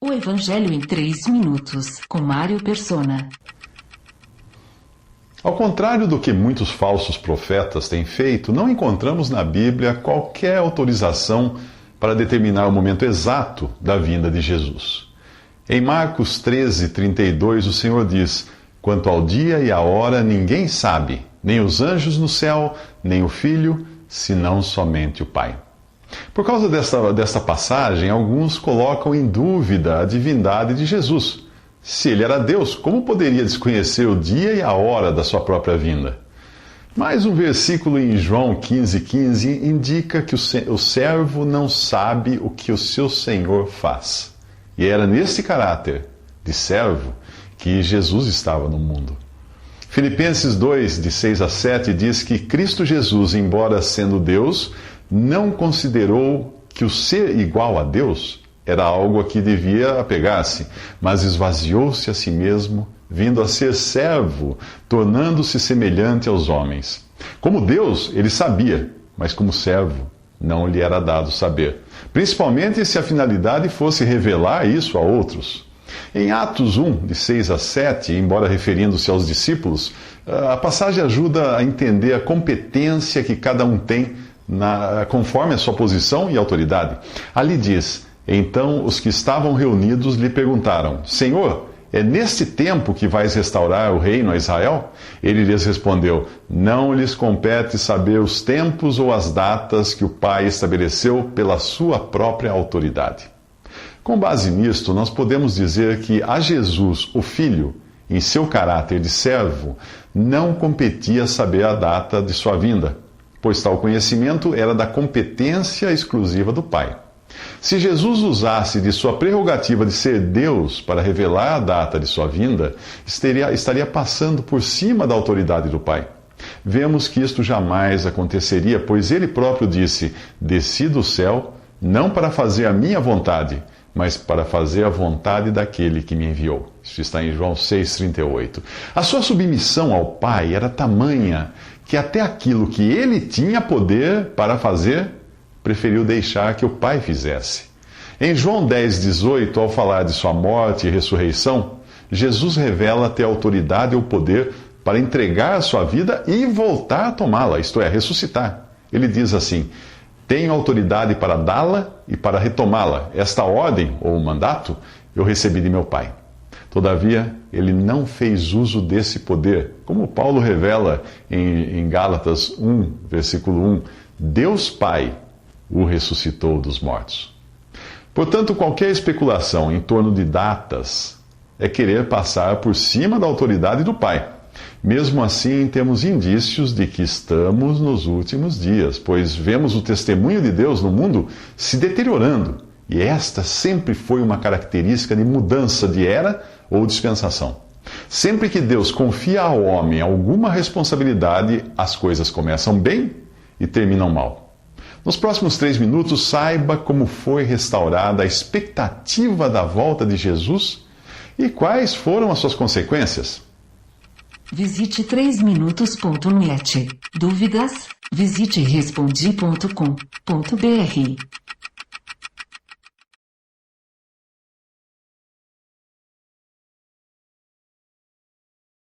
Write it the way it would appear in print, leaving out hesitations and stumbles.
O Evangelho em 3 minutos, com Mário Persona. Ao contrário do que muitos falsos profetas têm feito, não encontramos na Bíblia qualquer autorização para determinar o momento exato da vinda de Jesus. Em Marcos 13:32, o Senhor diz: "Quanto ao dia e à hora, ninguém sabe, nem os anjos no céu, nem o Filho, senão somente o Pai." Por causa desta passagem, alguns colocam em dúvida a divindade de Jesus. Se ele era Deus, como poderia desconhecer o dia e a hora da sua própria vinda? Mas um versículo em João 15:15 indica que o servo não sabe o que o seu senhor faz. E era nesse caráter de servo que Jesus estava no mundo. Filipenses 2, de 6 a 7, diz que Cristo Jesus, embora sendo Deus, não considerou que o ser igual a Deus era algo a que devia apegar-se, mas esvaziou-se a si mesmo, vindo a ser servo, tornando-se semelhante aos homens. Como Deus, ele sabia, mas como servo, não lhe era dado saber, principalmente se a finalidade fosse revelar isso a outros. Em Atos 1, de 6 a 7, embora referindo-se aos discípulos, a passagem ajuda a entender a competência que cada um tem conforme a sua posição e autoridade. Ali diz: "Então os que estavam reunidos lhe perguntaram: Senhor, é neste tempo que vais restaurar o reino a Israel?" Ele lhes respondeu: "Não lhes compete saber os tempos ou as datas que o Pai estabeleceu pela sua própria autoridade." Com base nisto, nós podemos dizer que a Jesus, o Filho, em seu caráter de servo, não competia saber a data de sua vinda, pois tal conhecimento era da competência exclusiva do Pai. Se Jesus usasse de sua prerrogativa de ser Deus para revelar a data de sua vinda, estaria passando por cima da autoridade do Pai. Vemos que isto jamais aconteceria, pois ele próprio disse: "Desci do céu, não para fazer a minha vontade, mas para fazer a vontade daquele que me enviou." Isso está em João 6,38. A sua submissão ao Pai era tamanha que até aquilo que ele tinha poder para fazer, preferiu deixar que o Pai fizesse. Em João 10,18, ao falar de sua morte e ressurreição, Jesus revela ter autoridade ou poder para entregar a sua vida e voltar a tomá-la, isto é, ressuscitar. Ele diz assim: "Tenho autoridade para dá-la e para retomá-la. Esta ordem, ou mandato, eu recebi de meu Pai." Todavia, ele não fez uso desse poder, como Paulo revela em Gálatas 1, versículo 1, "Deus Pai o ressuscitou dos mortos." Portanto, qualquer especulação em torno de datas é querer passar por cima da autoridade do Pai. Mesmo assim, temos indícios de que estamos nos últimos dias, pois vemos o testemunho de Deus no mundo se deteriorando, e esta sempre foi uma característica de mudança de era ou dispensação. Sempre que Deus confia ao homem alguma responsabilidade, as coisas começam bem e terminam mal. Nos próximos 3 minutos, saiba como foi restaurada a expectativa da volta de Jesus e quais foram as suas consequências. Visite 3minutos.net. Dúvidas? Visite respondi.com.br.